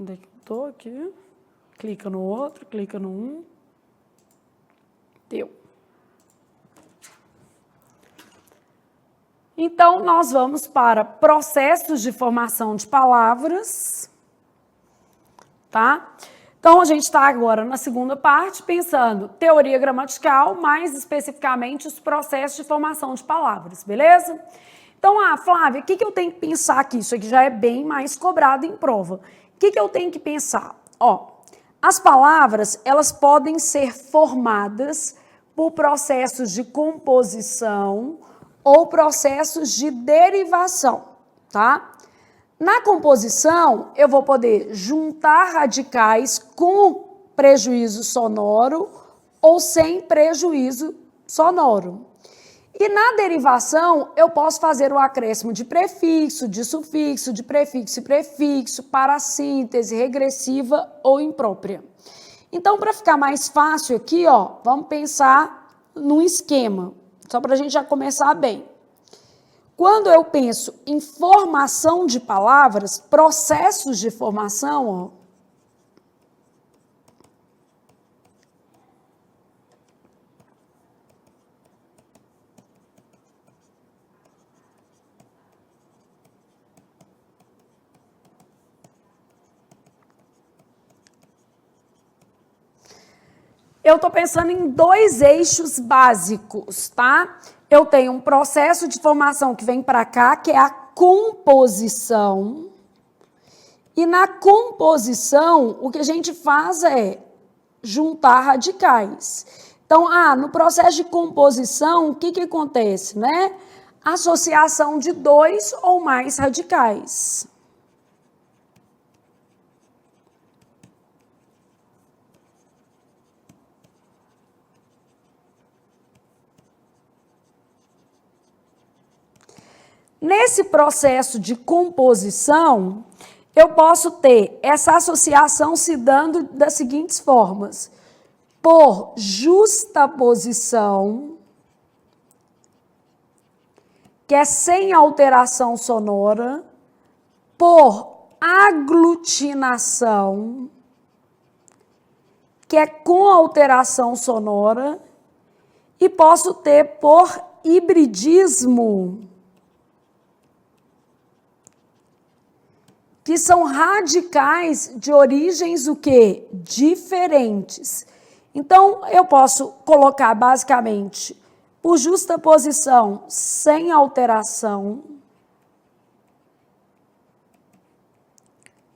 Onde é que eu tô aqui? Clica no outro, clica no um. Deu. Então, nós vamos para processos de formação de palavras, tá? Então, a gente está agora na segunda parte, pensando teoria gramatical, mais especificamente os processos de formação de palavras, beleza? Então, Flávia, o que eu tenho que pensar aqui? Isso aqui já é bem mais cobrado em prova. O que eu tenho que pensar? As palavras, elas podem ser formadas por processos de composição ou processos de derivação, tá? Na composição, eu vou poder juntar radicais com prejuízo sonoro ou sem prejuízo sonoro. E na derivação, eu posso fazer o acréscimo de prefixo, de sufixo, de prefixo e prefixo, para síntese regressiva ou imprópria. Então, para ficar mais fácil aqui, vamos pensar num esquema, só para a gente já começar bem. Quando eu penso em formação de palavras, processos de formação, eu estou pensando em dois eixos básicos, tá? Eu tenho um processo de formação que vem para cá, que é a composição. E na composição, o que a gente faz é juntar radicais. Então, no processo de composição, o que acontece, né? Associação de dois ou mais radicais. Nesse processo de composição, eu posso ter essa associação se dando das seguintes formas: por justaposição, que é sem alteração sonora, por aglutinação, que é com alteração sonora, e posso ter por hibridismo, que são radicais de origens o quê? Diferentes. Então, eu posso colocar basicamente por justaposição sem alteração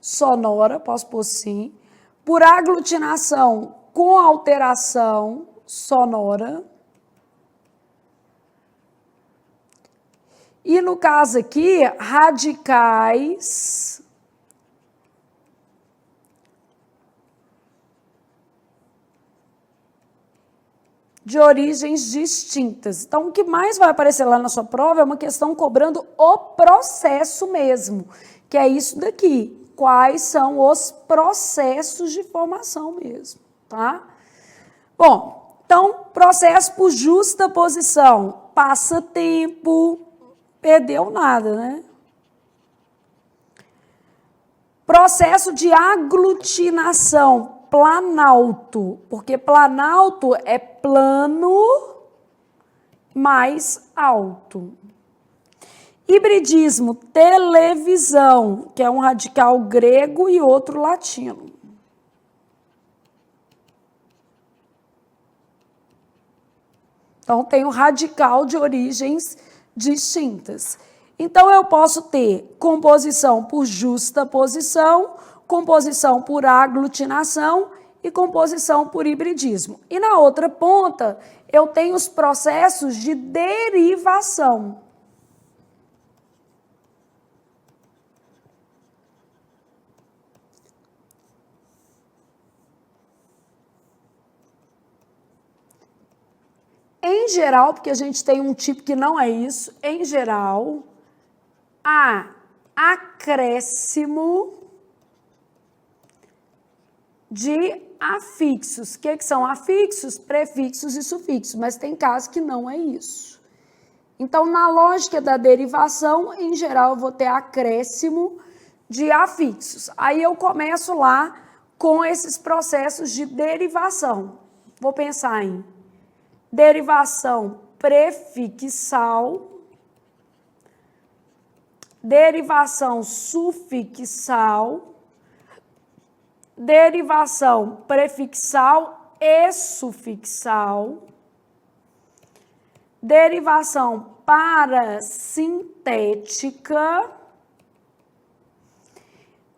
sonora, posso pôr sim, por aglutinação com alteração sonora. E no caso aqui, radicais de origens distintas. Então, o que mais vai aparecer lá na sua prova é uma questão cobrando o processo mesmo, que é isso daqui. Quais são os processos de formação mesmo, tá? Bom, então, processo por justaposição. Passa tempo, perdeu nada, né? Processo de aglutinação. Planalto, porque planalto é plano mais alto. Hibridismo, televisão, que é um radical grego e outro latino. Então, tem um radical de origens distintas. Então, eu posso ter composição por justaposição, composição por aglutinação e composição por hibridismo. E na outra ponta, eu tenho os processos de derivação. Em geral, porque a gente tem um tipo que não é isso, em geral, há acréscimo de afixos. O que são afixos? Prefixos e sufixos, mas tem casos que não é isso. Então, na lógica da derivação, em geral, eu vou ter acréscimo de afixos. Aí eu começo lá com esses processos de derivação. Vou pensar em derivação prefixal, derivação sufixal, derivação prefixal e sufixal, derivação parasintética,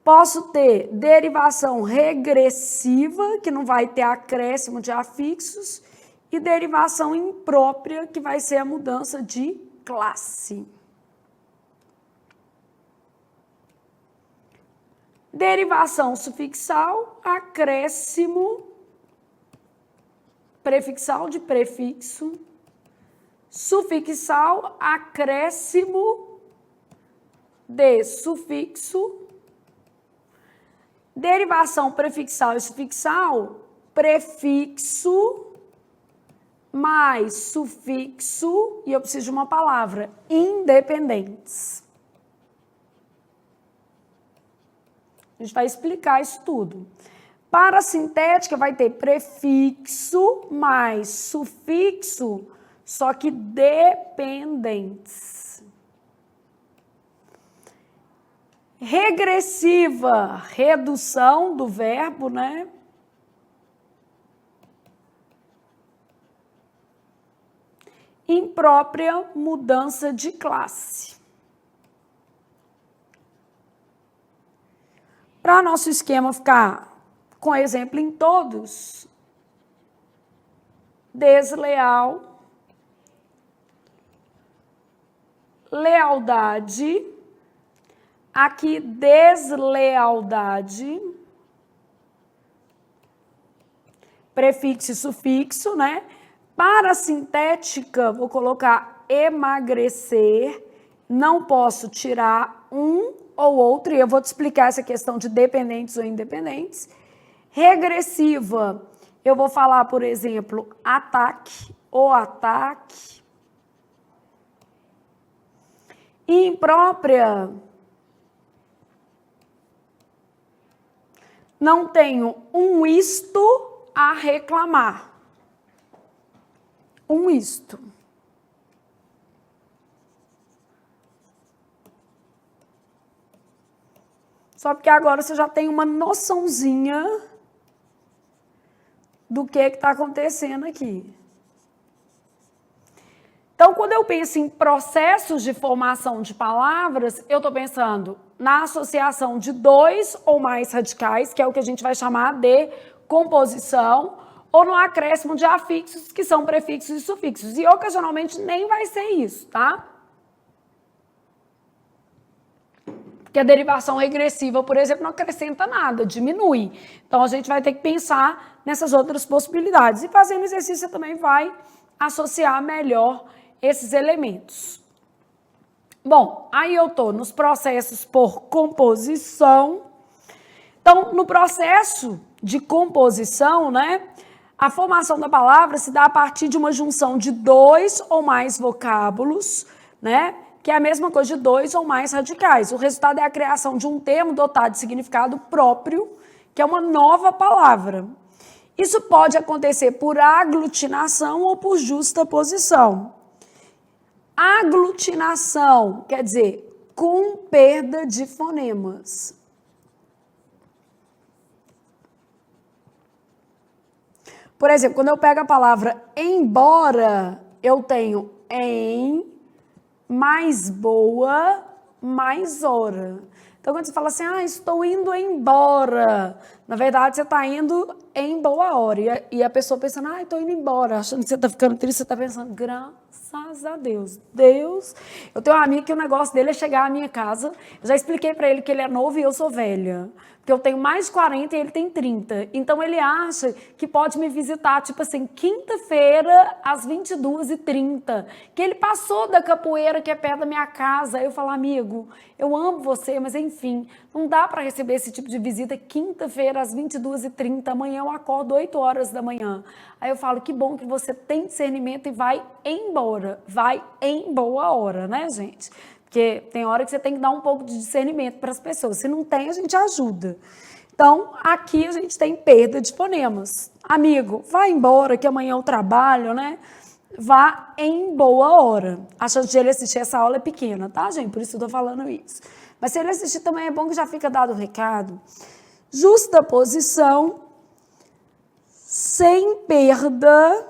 posso ter derivação regressiva, que não vai ter acréscimo de afixos, e derivação imprópria, que vai ser a mudança de classe. Derivação sufixal, acréscimo prefixal de prefixo, sufixal, acréscimo de sufixo, derivação prefixal e sufixal, prefixo mais sufixo, e eu preciso de uma palavra, independentes. A gente vai explicar isso tudo. Parasintética vai ter prefixo mais sufixo, só que dependentes. Regressiva, redução do verbo, né? Imprópria, mudança de classe. Para nosso esquema ficar com exemplo em todos, desleal, lealdade, aqui deslealdade, prefixo e sufixo, né? Parasintética, vou colocar emagrecer, não posso tirar um ou outro, e eu vou te explicar essa questão de dependentes ou independentes. Regressiva, eu vou falar, por exemplo, ataque ou ataque. Imprópria, não tenho um isto a reclamar. Um isto. Só porque agora você já tem uma noçãozinha do que está acontecendo aqui. Então, quando eu penso em processos de formação de palavras, eu estou pensando na associação de dois ou mais radicais, que é o que a gente vai chamar de composição, ou no acréscimo de afixos, que são prefixos e sufixos. E, ocasionalmente, nem vai ser isso, tá? Porque a derivação regressiva, por exemplo, não acrescenta nada, diminui. Então, a gente vai ter que pensar nessas outras possibilidades. E fazendo exercício, você também vai associar melhor esses elementos. Bom, aí eu estou nos processos por composição. Então, no processo de composição, né, a formação da palavra se dá a partir de uma junção de dois ou mais vocábulos, né, que é a mesma coisa de dois ou mais radicais. O resultado é a criação de um termo dotado de significado próprio, que é uma nova palavra. Isso pode acontecer por aglutinação ou por justaposição. Aglutinação quer dizer com perda de fonemas. Por exemplo, quando eu pego a palavra embora, eu tenho em, mais boa, mais hora. Então, quando você fala assim, estou indo embora, na verdade, você está indo em boa hora. E a pessoa pensando, estou indo embora, achando que você está ficando triste, você está pensando, graças a Deus. Eu tenho um amigo que o negócio dele é chegar à minha casa, eu já expliquei para ele que ele é novo e eu sou velha. Porque eu tenho mais de 40 e ele tem 30. Então, ele acha que pode me visitar, tipo assim, quinta-feira, às 22h30. Que ele passou da capoeira, que é perto da minha casa. Aí eu falo, amigo, eu amo você, mas enfim, não dá para receber esse tipo de visita quinta-feira, às 22h30. Amanhã eu acordo 8 horas da manhã. Aí eu falo, que bom que você tem discernimento e vai embora. Vai em boa hora, né, gente? Porque tem hora que você tem que dar um pouco de discernimento para as pessoas. Se não tem, a gente ajuda. Então, aqui a gente tem perda de fonemas. Amigo, vai embora que amanhã eu trabalho, né? Vá em boa hora. A chance de ele assistir essa aula é pequena, tá, gente? Por isso eu tô falando isso. Mas se ele assistir também é bom que já fica dado o recado. Justa posição, sem perda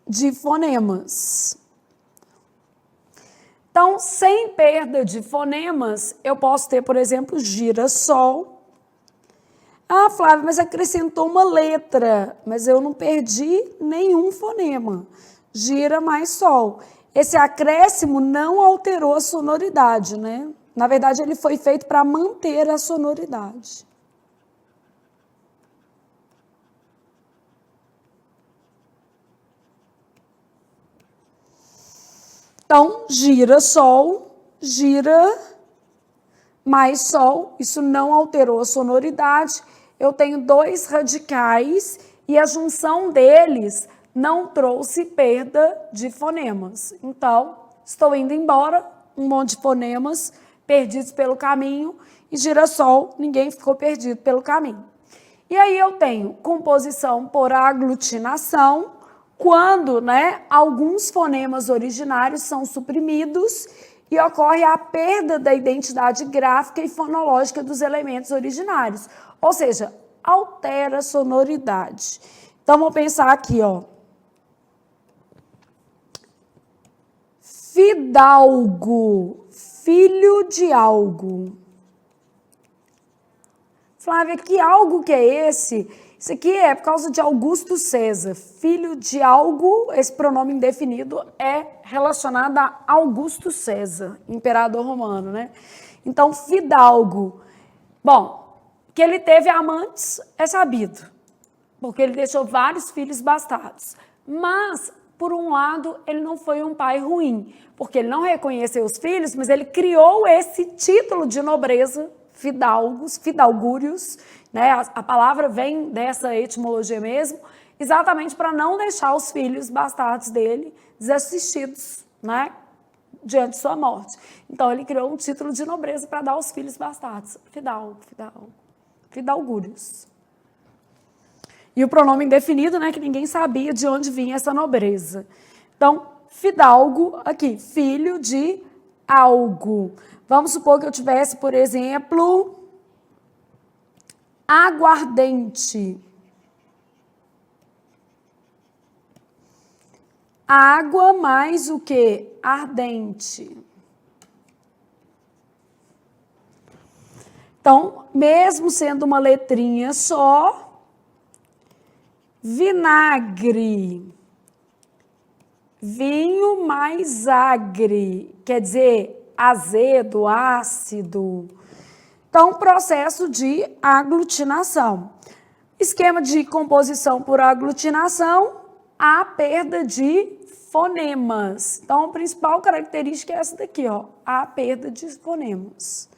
de fonemas. Então, sem perda de fonemas, eu posso ter, por exemplo, girassol. Ah, Flávia, mas acrescentou uma letra, mas eu não perdi nenhum fonema. Gira mais sol. Esse acréscimo não alterou a sonoridade, né? Na verdade, ele foi feito para manter a sonoridade. Então, gira sol, gira mais sol, isso não alterou a sonoridade. Eu tenho dois radicais e a junção deles não trouxe perda de fonemas. Então, estou indo embora, um monte de fonemas perdidos pelo caminho, e girassol, ninguém ficou perdido pelo caminho. E aí eu tenho composição por aglutinação, quando, né, alguns fonemas originários são suprimidos e ocorre a perda da identidade gráfica e fonológica dos elementos originários. Ou seja, altera a sonoridade. Então, vamos pensar aqui, ó. Fidalgo, filho de algo. Flávia, que algo que é esse? Isso aqui é por causa de Augusto César. Filho de algo, esse pronome indefinido é relacionado a Augusto César, imperador romano, né? Então, fidalgo. Bom, que ele teve amantes é sabido, porque ele deixou vários filhos bastardos. Mas, por um lado, ele não foi um pai ruim, porque ele não reconheceu os filhos, mas ele criou esse título de nobreza, fidalgos, fidalgúrios, né? A palavra vem dessa etimologia mesmo, exatamente para não deixar os filhos bastardos dele desassistidos, né? Diante de sua morte. Então, ele criou um título de nobreza para dar aos filhos bastardos. Fidalgo, fidalgúrios. E o pronome indefinido, né, que ninguém sabia de onde vinha essa nobreza. Então, fidalgo, aqui, filho de algo. Vamos supor que eu tivesse, por exemplo, aguardente. Água mais o quê? Ardente. Então, mesmo sendo uma letrinha só, vinagre. Vinho mais agre, quer dizer, azedo, ácido. Então, processo de aglutinação. Esquema de composição por aglutinação, a perda de fonemas. Então, a principal característica é essa daqui, ó, a perda de fonemas.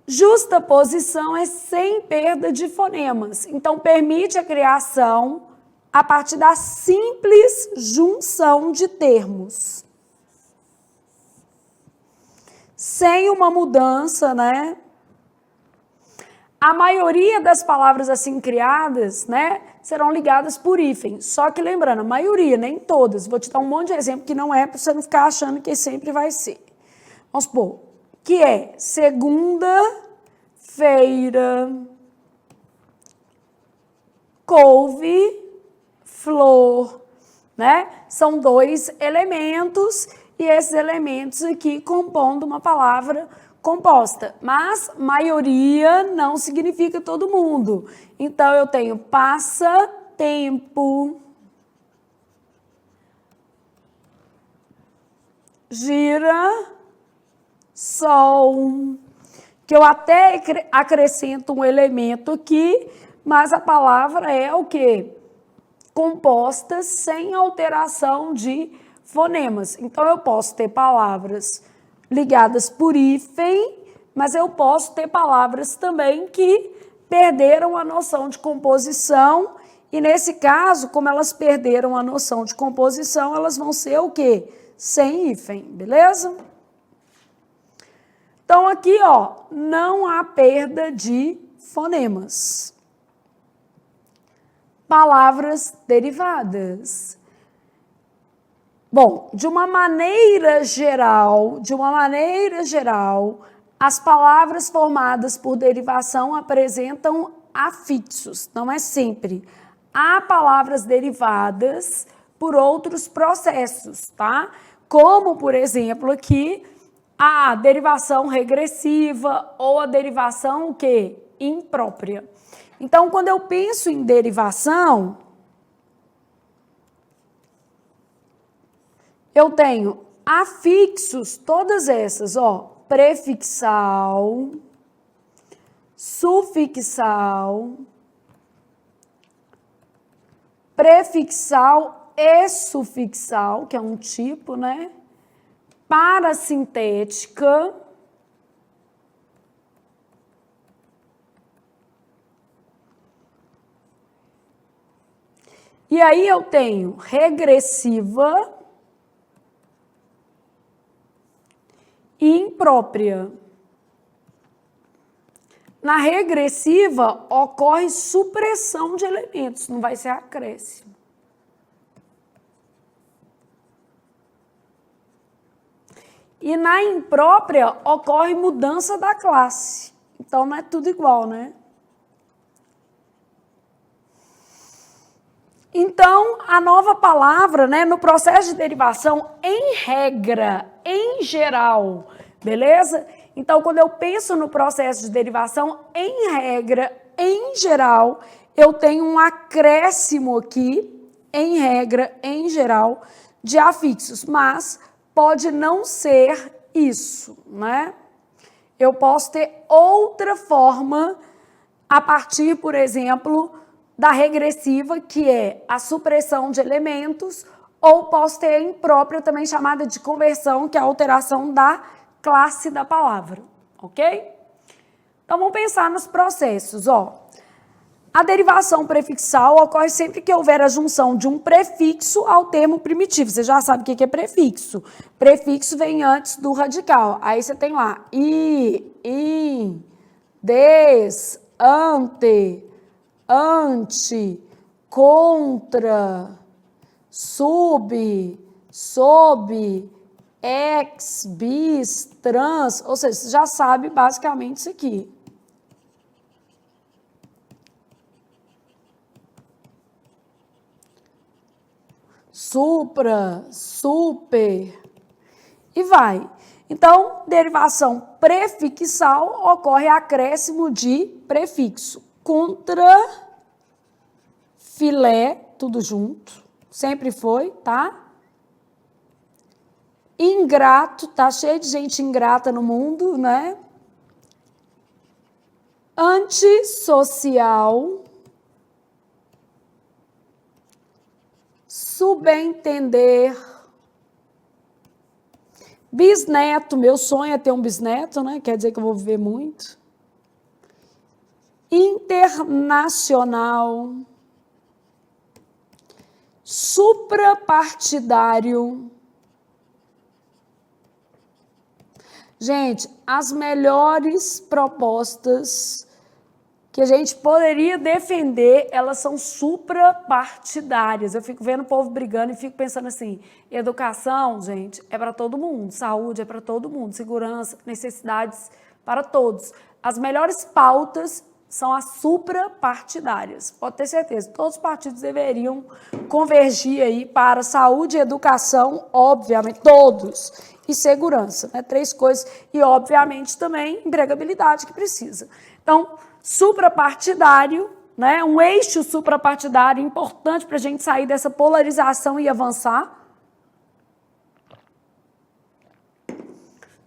Justa posição é sem perda de fonemas. Então, permite a criação a partir da simples junção de termos. Sem uma mudança, né? A maioria das palavras assim criadas, né, serão ligadas por hífen. Só que lembrando, a maioria, nem todas. Vou te dar um monte de exemplo que não é para você não ficar achando que sempre vai ser. Vamos supor, que é segunda-feira, couve, flor, né? São dois elementos e esses elementos aqui compondo uma palavra composta. Mas maioria não significa todo mundo. Então, eu tenho passa, tempo, gira, sol, que eu até acrescento um elemento aqui, mas a palavra é o quê? Composta sem alteração de fonemas. Então, eu posso ter palavras ligadas por hífen, mas eu posso ter palavras também que perderam a noção de composição, e nesse caso, como elas perderam a noção de composição, elas vão ser o quê? Sem hífen, beleza? Então, aqui, ó, não há perda de fonemas. Palavras derivadas. Bom, de uma maneira geral, as palavras formadas por derivação apresentam afixos, não é sempre. Há palavras derivadas por outros processos, tá? Como, por exemplo, aqui, a derivação regressiva ou a derivação o quê? Imprópria. Então, quando eu penso em derivação, eu tenho afixos, todas essas, ó, prefixal, sufixal, prefixal e sufixal, que é um tipo, né? Parasintética, e aí eu tenho regressiva e imprópria. Na regressiva, ocorre supressão de elementos, não vai ser acréscimo. E na imprópria, ocorre mudança da classe. Então, não é tudo igual, né? Então, a nova palavra, né, no processo de derivação, em regra, em geral, beleza? Então, quando eu penso no processo de derivação, em regra, em geral, eu tenho um acréscimo aqui, em regra, em geral, de afixos, mas pode não ser isso, né? Eu posso ter outra forma a partir, por exemplo, da regressiva, que é a supressão de elementos, ou posso ter a imprópria, também chamada de conversão, que é a alteração da classe da palavra, ok? Então, vamos pensar nos processos, ó. A derivação prefixal ocorre sempre que houver a junção de um prefixo ao termo primitivo. Você já sabe o que é prefixo. Prefixo vem antes do radical. Aí você tem lá i, in, des, ante, contra, sub, sob, ex, bis, trans, ou seja, você já sabe basicamente isso aqui. Supra, super, e vai. Então, derivação prefixal ocorre acréscimo de prefixo. Contra, filé, tudo junto, sempre foi, tá? Ingrato, tá cheio de gente ingrata no mundo, né? Antissocial. Subentender. Bisneto, meu sonho é ter um bisneto, né? Quer dizer que eu vou viver muito. Internacional. Suprapartidário. Gente, as melhores propostas que a gente poderia defender, elas são suprapartidárias. Eu fico vendo o povo brigando e fico pensando assim, educação, gente, é para todo mundo, saúde é para todo mundo, segurança, necessidades para todos. As melhores pautas são as suprapartidárias. Pode ter certeza, todos os partidos deveriam convergir aí para saúde e educação, obviamente, todos, e segurança, né? 3 coisas, e obviamente também empregabilidade que precisa. Então, suprapartidário, né? Um eixo suprapartidário importante para a gente sair dessa polarização e avançar.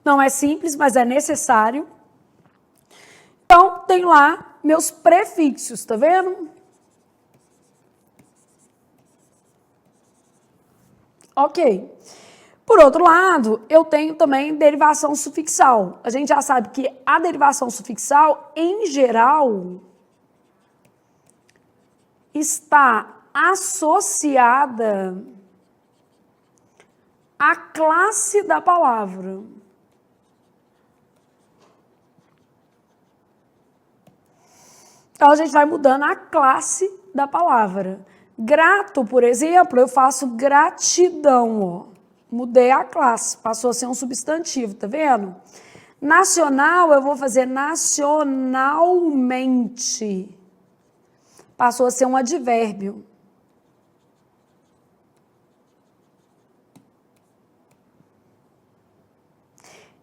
Não é simples, mas é necessário. Então, tem lá meus prefixos, tá vendo? Ok. Por outro lado, eu tenho também derivação sufixal. A gente já sabe que a derivação sufixal, em geral, está associada a classe da palavra. Então, a gente vai mudando a classe da palavra. Grato, por exemplo, eu faço gratidão, ó. Mudei a classe, passou a ser um substantivo, tá vendo? Nacional, eu vou fazer nacionalmente. Passou a ser um advérbio.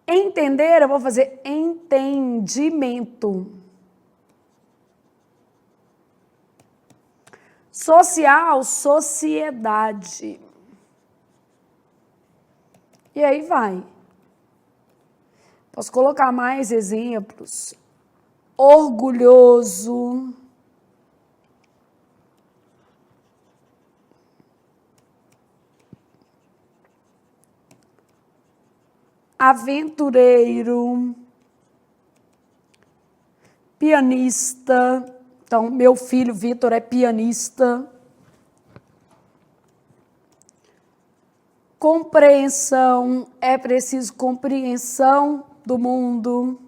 Entender, eu vou fazer entendimento. Social, sociedade. E aí vai. Posso colocar mais exemplos. Orgulhoso. Aventureiro. Pianista. Então, meu filho Vitor é pianista. Compreensão, é preciso compreensão do mundo.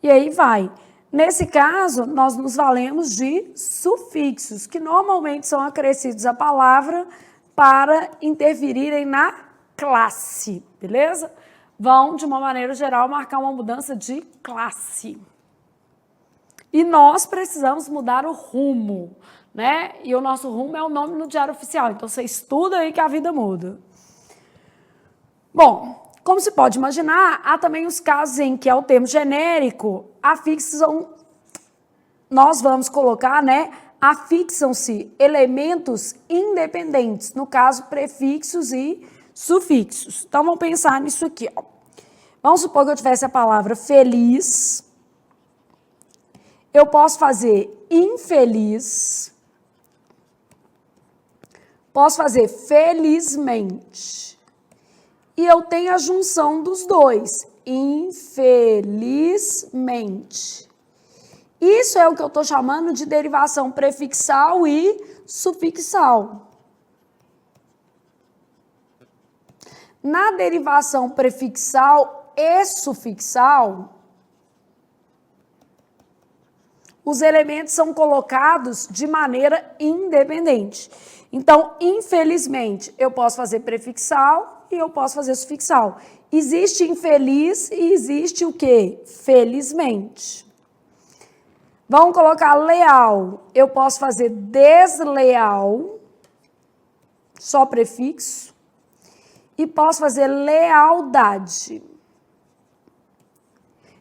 E aí vai. Nesse caso, nós nos valemos de sufixos, que normalmente são acrescidos à palavra para interferirem na classe, beleza? Vão, de uma maneira geral, marcar uma mudança de classe. E nós precisamos mudar o rumo, né? E o nosso rumo é o nome no Diário Oficial. Então, você estuda aí que a vida muda. Bom, como se pode imaginar, há também os casos em que é o termo genérico, afixam, nós vamos colocar, né? Afixam-se elementos independentes, no caso, prefixos e sufixos. Então, vamos pensar nisso aqui, ó. Vamos supor que eu tivesse a palavra feliz. Eu posso fazer infeliz, posso fazer felizmente. E eu tenho a junção dos dois, infelizmente. Isso é o que eu estou chamando de derivação prefixal e sufixal. Na derivação prefixal e sufixal, os elementos são colocados de maneira independente. Então, infelizmente, eu posso fazer prefixal e eu posso fazer sufixal. Existe infeliz e existe o quê? Felizmente. Vamos colocar leal. Eu posso fazer desleal, só prefixo. E posso fazer lealdade.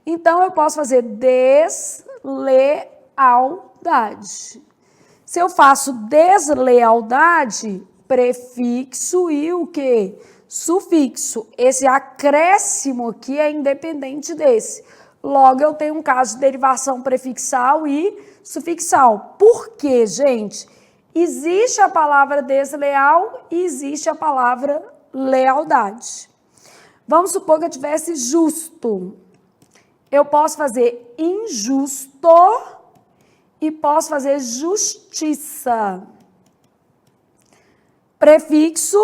Então, eu posso fazer deslealdade. Se eu faço deslealdade, prefixo e o quê? Sufixo. Esse acréscimo aqui é independente desse. Logo, eu tenho um caso de derivação prefixal e sufixal. Por quê, gente? Existe a palavra desleal e existe a palavra lealdade. Vamos supor que eu tivesse justo. Eu posso fazer injusto e posso fazer justiça. Prefixo,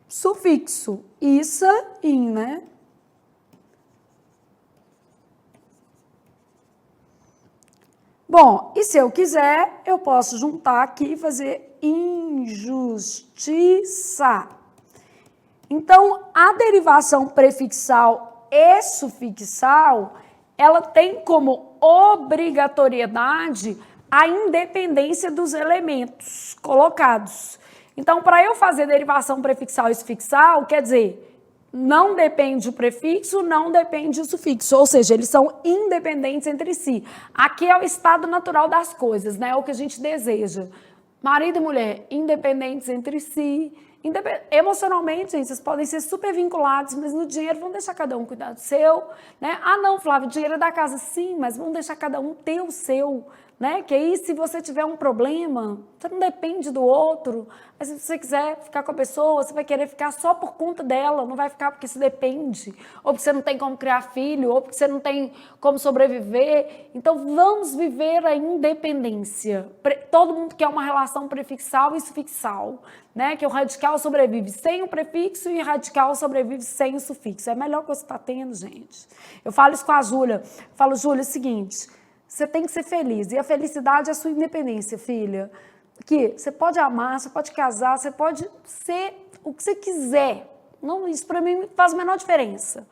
sufixo. Issa, in, né? Bom, e se eu quiser, eu posso juntar aqui e fazer injustiça. Então, a derivação prefixal e sufixal, ela tem como obrigatoriedade a independência dos elementos colocados. Então, para eu fazer derivação prefixal e sufixal, quer dizer, não depende o prefixo, não depende o sufixo, ou seja, eles são independentes entre si. Aqui é o estado natural das coisas, né? É o que a gente deseja. Marido e mulher, independentes entre si. Emocionalmente, gente, vocês podem ser super vinculados, mas no dinheiro vão deixar cada um cuidar do seu, né? Ah, não, Flávio, o dinheiro é da casa, sim, mas vão deixar cada um ter o seu, né? Que aí, se você tiver um problema, você não depende do outro. Mas se você quiser ficar com a pessoa, você vai querer ficar só por conta dela, não vai ficar porque se depende, ou porque você não tem como criar filho, ou porque você não tem como sobreviver. Então, vamos viver a independência. Todo mundo quer uma relação prefixal e sufixal, né? Que o radical sobrevive sem o prefixo e o radical sobrevive sem o sufixo. É a melhor coisa que você está tendo, gente. Eu falo isso com a Júlia. Falo, Júlia, é o seguinte, você tem que ser feliz. E a felicidade é a sua independência, filha. Que você pode amar, você pode casar, você pode ser o que você quiser. Não, isso para mim faz a menor diferença.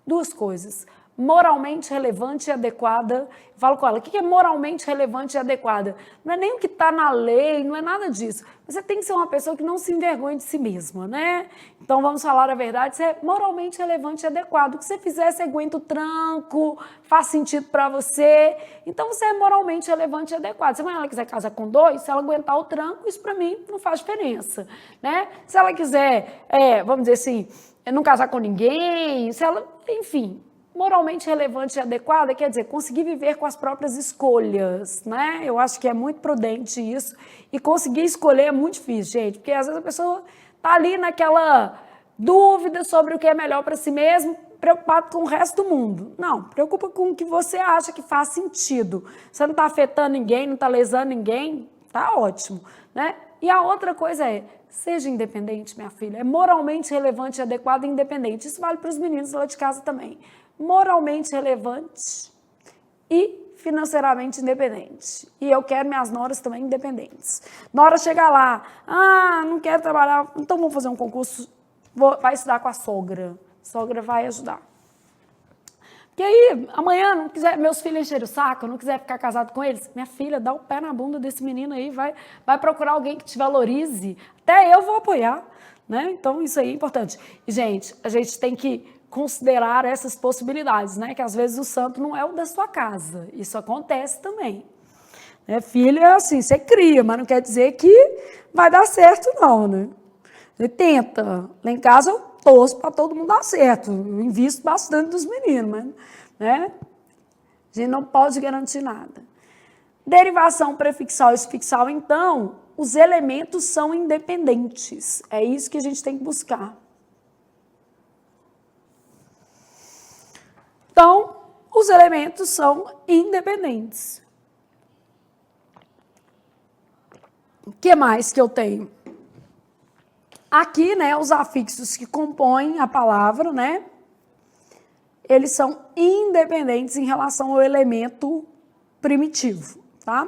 Duas coisas. Moralmente relevante e adequada. Eu falo com ela, o que é moralmente relevante e adequada? Não é nem o que está na lei, não é nada disso. Você tem que ser uma pessoa que não se envergonhe de si mesma, né? Então, vamos falar a verdade, você é moralmente relevante e adequado. O que você fizer, você aguenta o tranco, faz sentido para você. Então, você é moralmente relevante e adequado. Se ela quiser casar com dois, se ela aguentar o tranco, isso para mim não faz diferença, né? Se ela quiser, vamos dizer assim, não casar com ninguém, se ela, enfim... Moralmente relevante e adequada quer dizer conseguir viver com as próprias escolhas, né? Eu acho que é muito prudente isso. E conseguir escolher é muito difícil, gente, porque às vezes a pessoa está ali naquela dúvida sobre o que é melhor para si mesmo, preocupado com o resto do mundo. Não, preocupa com o que você acha que faz sentido. Você não está afetando ninguém, não está lesando ninguém, tá ótimo, né? E a outra coisa é, seja independente, minha filha. É moralmente relevante, adequado e independente. Isso vale para os meninos lá de casa também. Moralmente relevante e financeiramente independente. E eu quero minhas noras também independentes. Nora chega lá, não quero trabalhar, então vamos fazer um concurso, vai estudar com a sogra. A sogra vai ajudar. Porque aí, amanhã, não quiser, meus filhos encherem o saco, não quiser ficar casado com eles, minha filha, dá o pé na bunda desse menino aí, vai procurar alguém que te valorize. Até eu vou apoiar, né? Então, isso aí é importante. E, gente, a gente tem que considerar essas possibilidades, né? Que às vezes o santo não é o da sua casa. Isso acontece também. Né? Filho é assim, você cria, mas não quer dizer que vai dar certo, não, né? Você tenta. Lá em casa eu torço para todo mundo dar certo. Eu invisto bastante dos meninos, mas, né? A gente não pode garantir nada. Derivação prefixal e sufixal, então, os elementos são independentes. É isso que a gente tem que buscar. Então, os elementos são independentes. O que mais que eu tenho? Aqui, né, os afixos que compõem a palavra, né, eles são independentes em relação ao elemento primitivo, tá?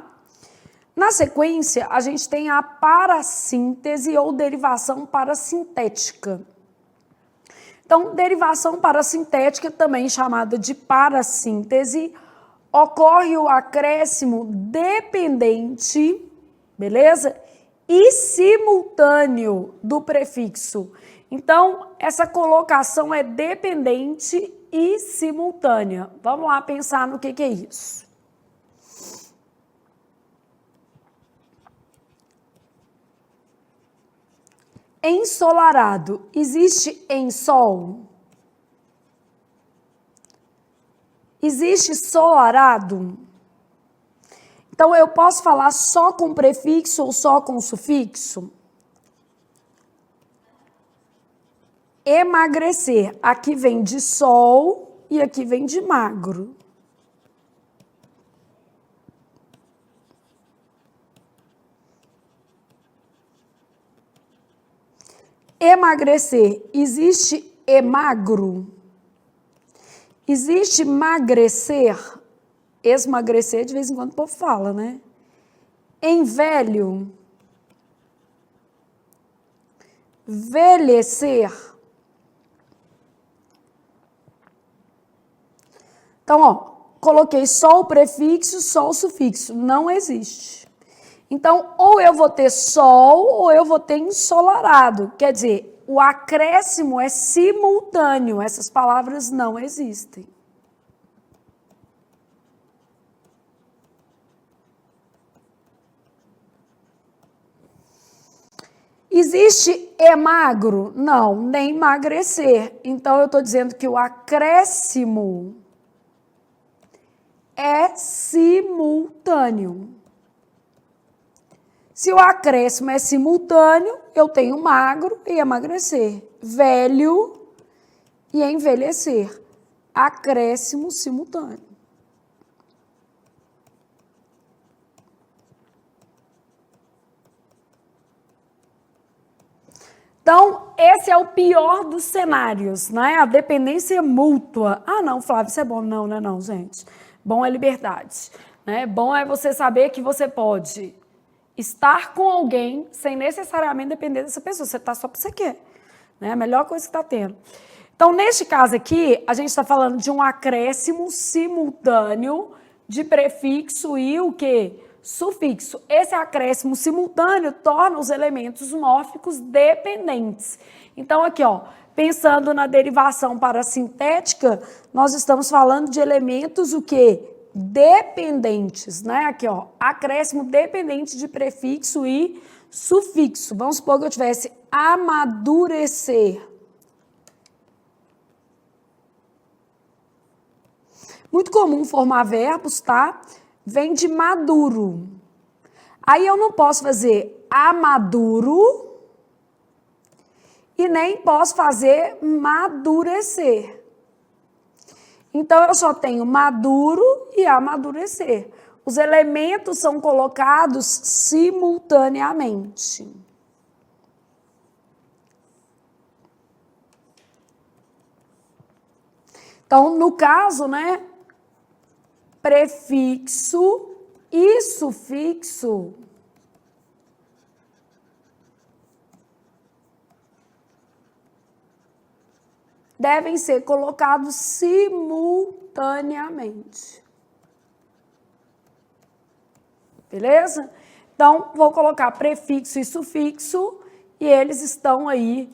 Na sequência, a gente tem a parassíntese ou derivação parasintética. Então, derivação parasintética, também chamada de parassíntese, ocorre o acréscimo dependente, beleza? E simultâneo do prefixo. Então, essa colocação é dependente e simultânea. Vamos lá pensar no que é isso. Ensolarado, existe em sol? Existe solarado? Então, eu posso falar só com prefixo ou só com sufixo? Emagrecer, aqui vem de sol e aqui vem de magro. Emagrecer, existe emagro? Existe magrecer? Esmagrecer, de vez em quando o povo fala, né? Envelho. Velhecer. Então, ó, coloquei só o prefixo, só o sufixo. Não existe. Então, ou eu vou ter sol, ou eu vou ter ensolarado. Quer dizer, o acréscimo é simultâneo. Essas palavras não existem. Existe emagro? Não, nem emagrecer. Então, eu estou dizendo que o acréscimo é simultâneo. Se o acréscimo é simultâneo, eu tenho magro e emagrecer, velho e envelhecer. Acréscimo simultâneo. Então, esse é o pior dos cenários, né? A dependência mútua. Ah, não, Flávio, isso é bom. Não, não é não, gente. Bom é liberdade, né? Bom é você saber que você pode estar com alguém sem necessariamente depender dessa pessoa. Você está só porque você quer, né? A melhor coisa que está tendo. Então, neste caso aqui, a gente está falando de um acréscimo simultâneo de prefixo e o quê? Sufixo. Esse acréscimo simultâneo torna os elementos mórficos dependentes. Então, aqui, ó, pensando na derivação parasintética, nós estamos falando de elementos o quê? Dependentes, né? Aqui, ó, acréscimo dependente de prefixo e sufixo. Vamos supor que eu tivesse amadurecer. Muito comum formar verbos, tá? Vem de maduro. Aí eu não posso fazer amaduro e nem posso fazer madurecer. Então, eu só tenho maduro e amadurecer. Os elementos são colocados simultaneamente. Então, no caso, né? Prefixo e sufixo devem ser colocados simultaneamente. Beleza? Então, vou colocar prefixo e sufixo e eles estão aí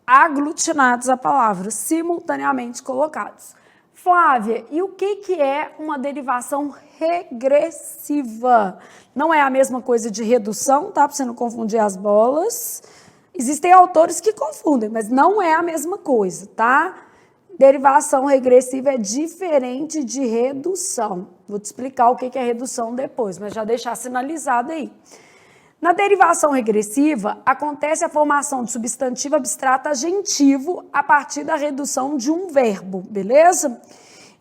aglutinados à palavra, simultaneamente colocados. Flávia, e o que é uma derivação regressiva? Não é a mesma coisa de redução, tá? Para você não confundir as bolas. Existem autores que confundem, mas não é a mesma coisa, tá? Derivação regressiva é diferente de redução. Vou te explicar o que é redução depois, mas já deixar sinalizado aí. Na derivação regressiva, acontece a formação de substantivo abstrato agentivo a partir da redução de um verbo, beleza?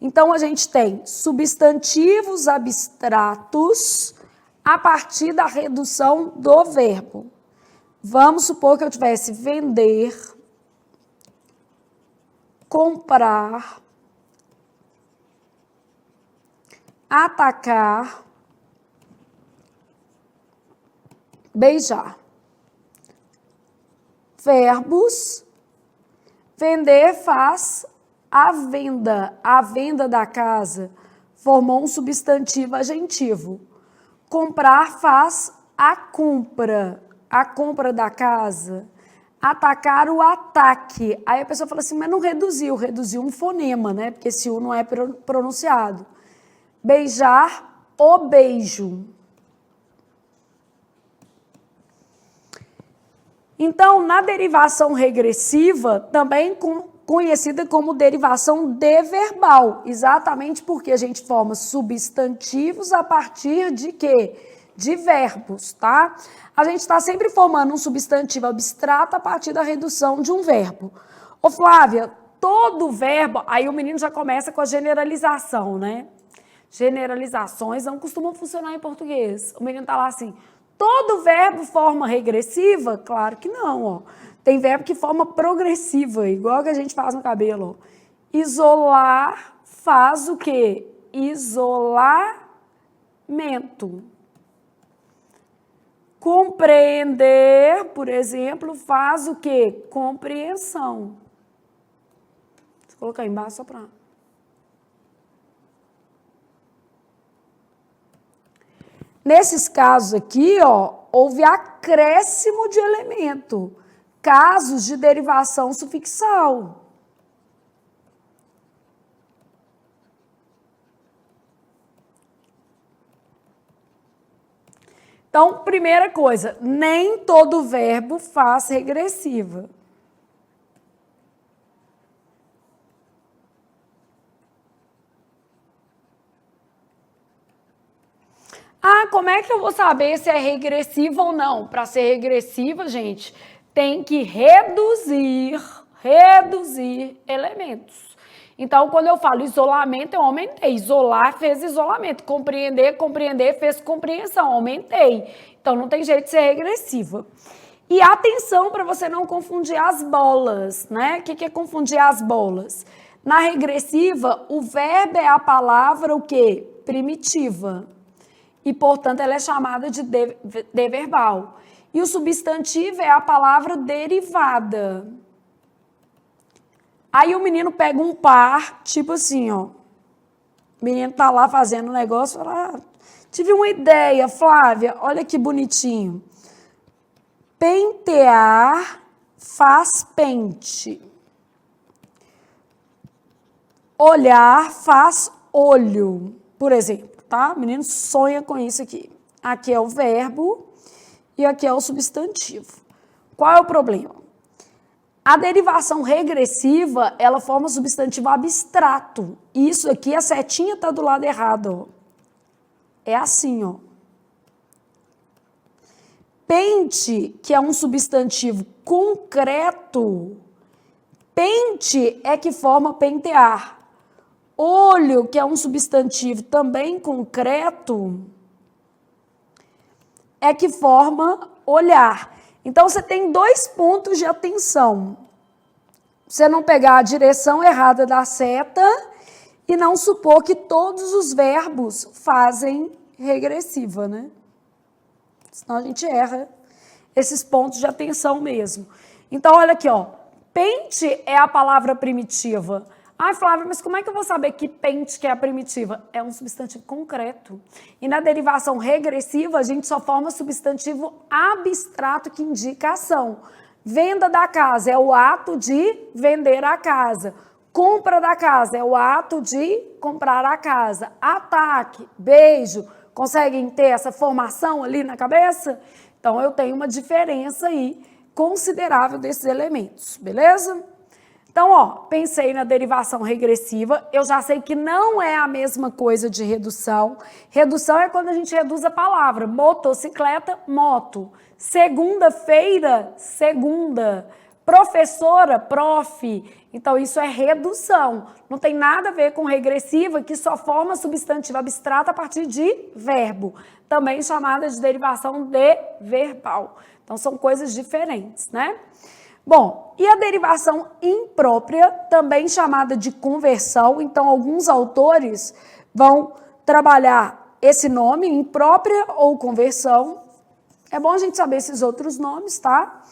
Então, a gente tem substantivos abstratos a partir da redução do verbo. Vamos supor que eu tivesse vender, comprar, atacar, beijar. Verbos. Vender faz a venda da casa formou um substantivo agentivo. Comprar faz a compra da casa. Atacar, o ataque. Aí a pessoa fala assim, mas não reduziu um fonema, né? Porque esse U não é pronunciado. Beijar, o beijo. Então, na derivação regressiva, também conhecida como derivação deverbal, exatamente porque a gente forma substantivos a partir de quê? De verbos, tá? A gente está sempre formando um substantivo abstrato a partir da redução de um verbo. Ô Flávia, todo verbo, aí o menino já começa com a generalização, né? Generalizações não costumam funcionar em português. O menino tá lá assim, todo verbo forma regressiva? Claro que não, ó. Tem verbo que forma progressiva, igual que a gente faz no cabelo. Ó. Isolar faz o quê? Isolamento. Compreender, por exemplo, faz o quê? Compreensão. Vou colocar embaixo só para... Nesses casos aqui, ó, houve acréscimo de elemento. Casos de derivação sufixal. Então, primeira coisa, nem todo verbo faz regressiva. Ah, como é que eu vou saber se é regressiva ou não? Para ser regressiva, gente, tem que reduzir elementos. Então, quando eu falo isolamento, eu aumentei. Isolar fez isolamento. Compreender fez compreensão. Aumentei. Então, não tem jeito de ser regressiva. E atenção para você não confundir as bolas, né? O que é confundir as bolas? Na regressiva, o verbo é a palavra o quê? Primitiva. E, portanto, ela é chamada de deverbal. E o substantivo é a palavra derivada. Aí o menino pega um par, tipo assim, ó. O menino tá lá fazendo um negócio, fala, tive uma ideia, Flávia, olha que bonitinho. Pentear faz pente. Olhar faz olho, por exemplo, tá? O menino sonha com isso aqui. Aqui é o verbo e aqui é o substantivo. Qual é o problema? A derivação regressiva, ela forma substantivo abstrato. Isso aqui, a setinha está do lado errado. Ó. É assim, ó. Pente, que é um substantivo concreto, pente é que forma pentear. Olho, que é um substantivo também concreto, é que forma olhar. Então, você tem 2 pontos de atenção. Você não pegar a direção errada da seta e não supor que todos os verbos fazem regressiva, né? Senão a gente erra esses pontos de atenção mesmo. Então, olha aqui, ó. Pente é a palavra primitiva. Ai, Flávia, mas como é que eu vou saber que pente que é a primitiva? É um substantivo concreto. E na derivação regressiva, a gente só forma substantivo abstrato que indica ação. Venda da casa é o ato de vender a casa. Compra da casa é o ato de comprar a casa. Ataque, beijo, conseguem ter essa formação ali na cabeça? Então, eu tenho uma diferença aí considerável desses elementos, beleza? Então, ó, pensei na derivação regressiva, eu já sei que não é a mesma coisa de redução. Redução é quando a gente reduz a palavra. Motocicleta, moto. Segunda-feira, segunda. Professora, prof. Então, isso é redução. Não tem nada a ver com regressiva, que só forma substantivo abstrato a partir de verbo. Também chamada de derivação de verbal. Então, são coisas diferentes, né? Bom, e a derivação imprópria, também chamada de conversão, então alguns autores vão trabalhar esse nome, imprópria ou conversão. É bom a gente saber esses outros nomes, tá?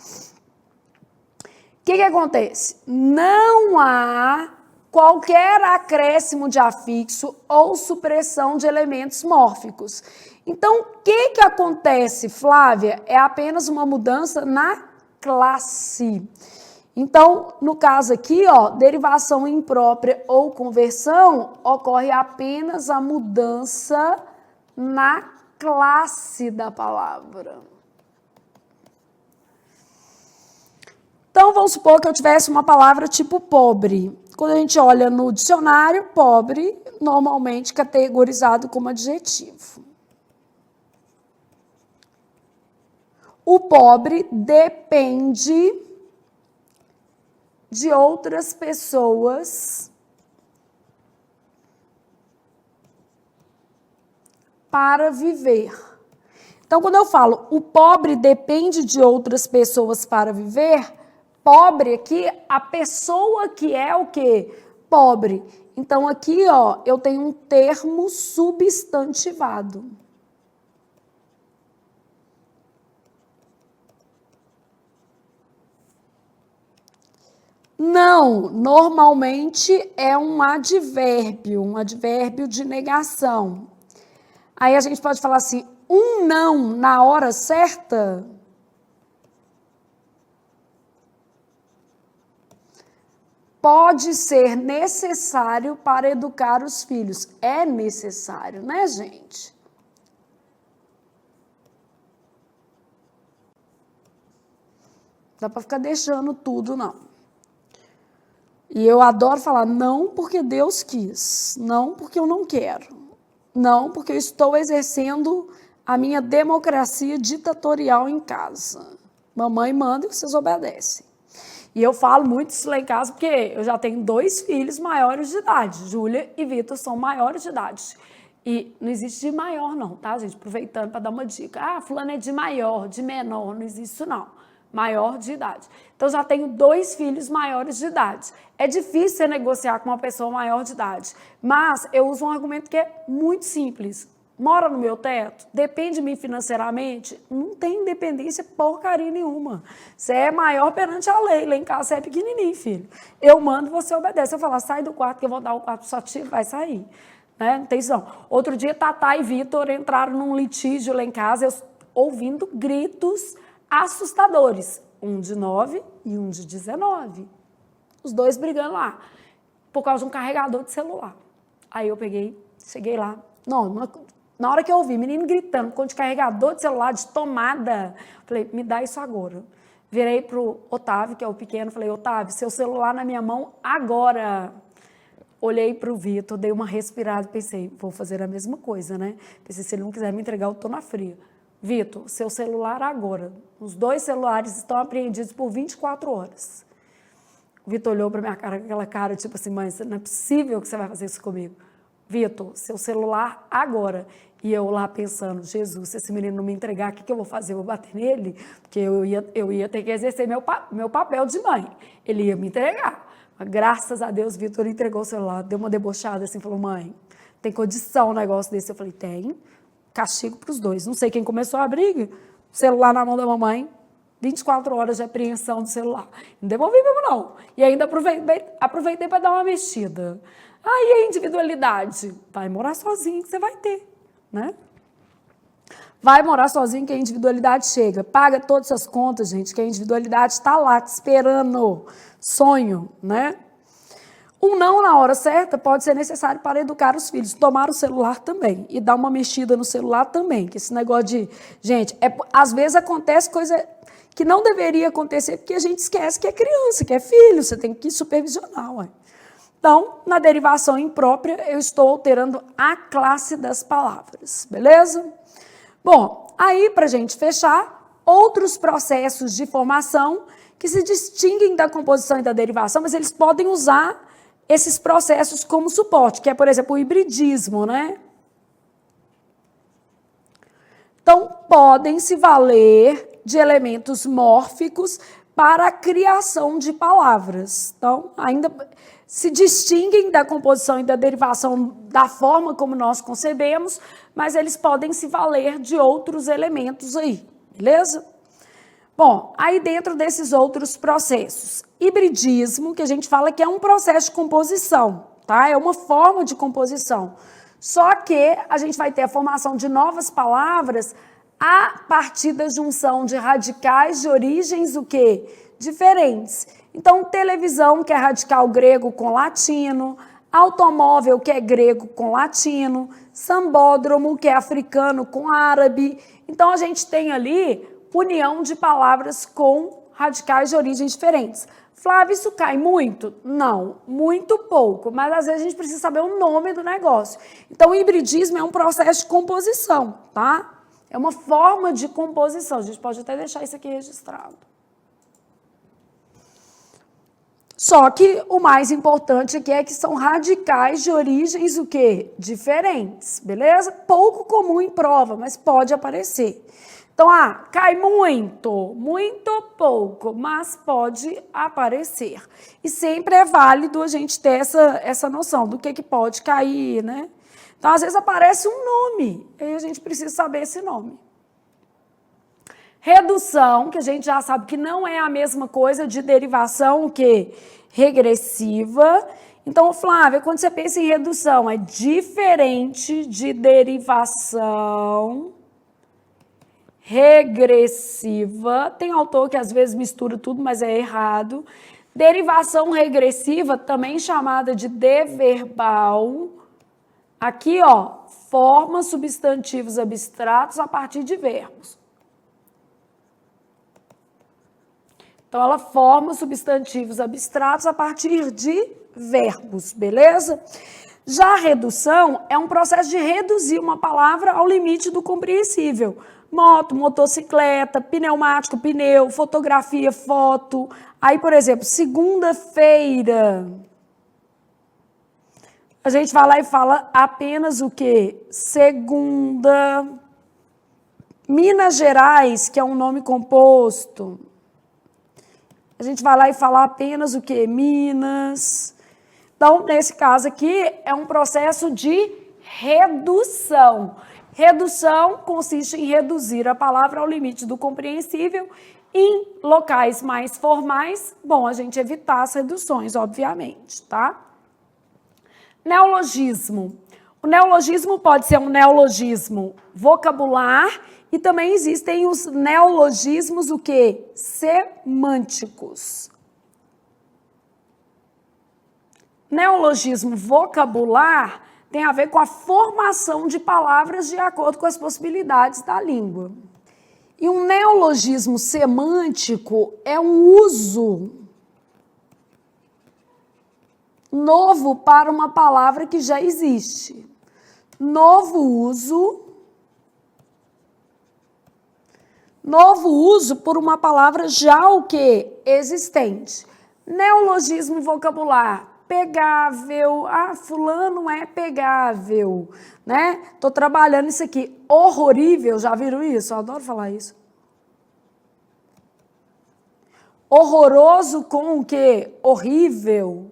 O que acontece? Não há qualquer acréscimo de afixo ou supressão de elementos mórficos. Então, o que acontece, Flávia? É apenas uma mudança na classe. Então, no caso aqui, ó, derivação imprópria ou conversão, ocorre apenas a mudança na classe da palavra. Então, vamos supor que eu tivesse uma palavra tipo pobre. Quando a gente olha no dicionário, pobre, normalmente categorizado como adjetivo. O pobre depende de outras pessoas para viver. Então, quando eu falo o pobre depende de outras pessoas para viver, pobre aqui, a pessoa que é o quê? Pobre. Então, aqui, ó, eu tenho um termo substantivado. Não, normalmente é um advérbio de negação. Aí a gente pode falar assim, um não na hora certa pode ser necessário para educar os filhos. É necessário, né, gente? Não dá para ficar deixando tudo, não. E eu adoro falar não porque Deus quis, não porque eu não quero. Não, porque eu estou exercendo a minha democracia ditatorial em casa. Mamãe manda e vocês obedecem. E eu falo muito isso lá em casa porque eu já tenho 2 filhos maiores de idade. Júlia e Vitor são maiores de idade. E não existe de maior não, tá, gente? Aproveitando para dar uma dica. Ah, fulano é de maior, de menor. Não existe isso não. Maior de idade. Então, já tenho 2 filhos maiores de idade. É difícil você negociar com uma pessoa maior de idade. Mas eu uso um argumento que é muito simples. Mora no meu teto? Depende de mim financeiramente? Não tem independência porcaria nenhuma. Você é maior perante a lei. Lá em casa você é pequenininho, filho. Eu mando, você obedece. Eu falar, sai do quarto que eu vou dar o quarto para sua tia, vai sair. Né? Não tem isso não. Outro dia, Tatá e Vitor entraram num litígio lá em casa, eu ouvindo gritos assustadores. Um de 9 e um de 19. Os 2 brigando lá. Por causa de um carregador de celular. Aí eu cheguei lá. Não, na hora que eu ouvi menino gritando com de carregador de celular, de tomada, falei, me dá isso agora. Virei pro Otávio, que é o pequeno, falei, Otávio, seu celular na minha mão agora. Olhei para o Vitor, dei uma respirada, pensei, vou fazer a mesma coisa, né? Pensei, se ele não quiser me entregar, eu estou na fria. Vitor, seu celular agora. Os 2 celulares estão apreendidos por 24 horas. O Vitor olhou para minha cara com aquela cara, tipo assim, mãe, não é possível que você vai fazer isso comigo. Vitor, seu celular agora. E eu lá pensando, Jesus, se esse menino não me entregar, o que eu vou fazer? Eu vou bater nele? Porque eu ia ter que exercer meu papel de mãe. Ele ia me entregar. Graças a Deus, Vitor entregou o celular, deu uma debochada assim, falou, mãe, tem condição um negócio desse? Eu falei, tem, castigo para os 2. Não sei quem começou a briga, celular na mão da mamãe, 24 horas de apreensão do celular. Não devolvi mesmo não. E ainda aproveitei para dar uma mexida. Aí a individualidade, vai morar sozinho que você vai ter, né? Vai morar sozinho que a individualidade chega. Paga todas as contas, gente, que a individualidade está lá te esperando. Sonho, né? Um não na hora certa pode ser necessário para educar os filhos. Tomar o celular também. E dar uma mexida no celular também. Que esse negócio de... Gente, às vezes acontece coisa que não deveria acontecer porque a gente esquece que é criança, que é filho. Você tem que supervisionar, ué. Então, na derivação imprópria, eu estou alterando a classe das palavras. Beleza? Bom, aí, para a gente fechar, outros processos de formação que se distinguem da composição e da derivação, mas eles podem usar esses processos como suporte, que é, por exemplo, o hibridismo, né? Então, podem se valer de elementos mórficos para a criação de palavras. Então, ainda se distinguem da composição e da derivação da forma como nós concebemos, mas eles podem se valer de outros elementos aí, beleza? Bom, aí dentro desses outros processos, hibridismo, que a gente fala que é um processo de composição, tá? É uma forma de composição. Só que a gente vai ter a formação de novas palavras a partir da junção de radicais de origens, o quê? Diferentes. Então, televisão, que é radical grego com latino, automóvel, que é grego com latino, sambódromo, que é africano com árabe. Então, a gente tem ali união de palavras com radicais de origens diferentes. Flávia, isso cai muito? Não, muito pouco, mas às vezes a gente precisa saber o nome do negócio. Então, o hibridismo é um processo de composição, tá? É uma forma de composição. A gente pode até deixar isso aqui registrado. Só que o mais importante aqui é que são radicais de origens o quê? Diferentes, beleza? Pouco comum em prova, mas pode aparecer. Então, cai muito, muito pouco, mas pode aparecer. E sempre é válido a gente ter essa noção do que pode cair, né? Então, às vezes aparece um nome, e a gente precisa saber esse nome. Redução, que a gente já sabe que não é a mesma coisa de derivação, o quê? Regressiva. Então, Flávia, quando você pensa em redução, é diferente de derivação regressiva. Tem autor que às vezes mistura tudo, mas é errado. Derivação regressiva, também chamada de deverbal. Aqui, ó, forma substantivos abstratos a partir de verbos. Então, ela forma substantivos abstratos a partir de verbos, beleza? Já a redução é um processo de reduzir uma palavra ao limite do compreensível. Moto, motocicleta, pneumático, pneu, fotografia, foto. Aí, por exemplo, segunda-feira. A gente vai lá e fala apenas o quê? Segunda. Minas Gerais, que é um nome composto. A gente vai lá e fala apenas o quê? Minas. Então, nesse caso aqui, é um processo de redução. Redução consiste em reduzir a palavra ao limite do compreensível. Em locais mais formais, bom, a gente evitar as reduções, obviamente, tá? Neologismo. O neologismo pode ser um neologismo vocabular e também existem os neologismos, o quê? Semânticos. Neologismo vocabular tem a ver com a formação de palavras de acordo com as possibilidades da língua. E um neologismo semântico é um uso novo para uma palavra que já existe. Novo uso por uma palavra já o quê? Existente. Neologismo vocabular. Pegável, fulano é pegável, né? Tô trabalhando isso aqui. Horrorível, já viram isso? Eu adoro falar isso. Horroroso com o quê? Horrível.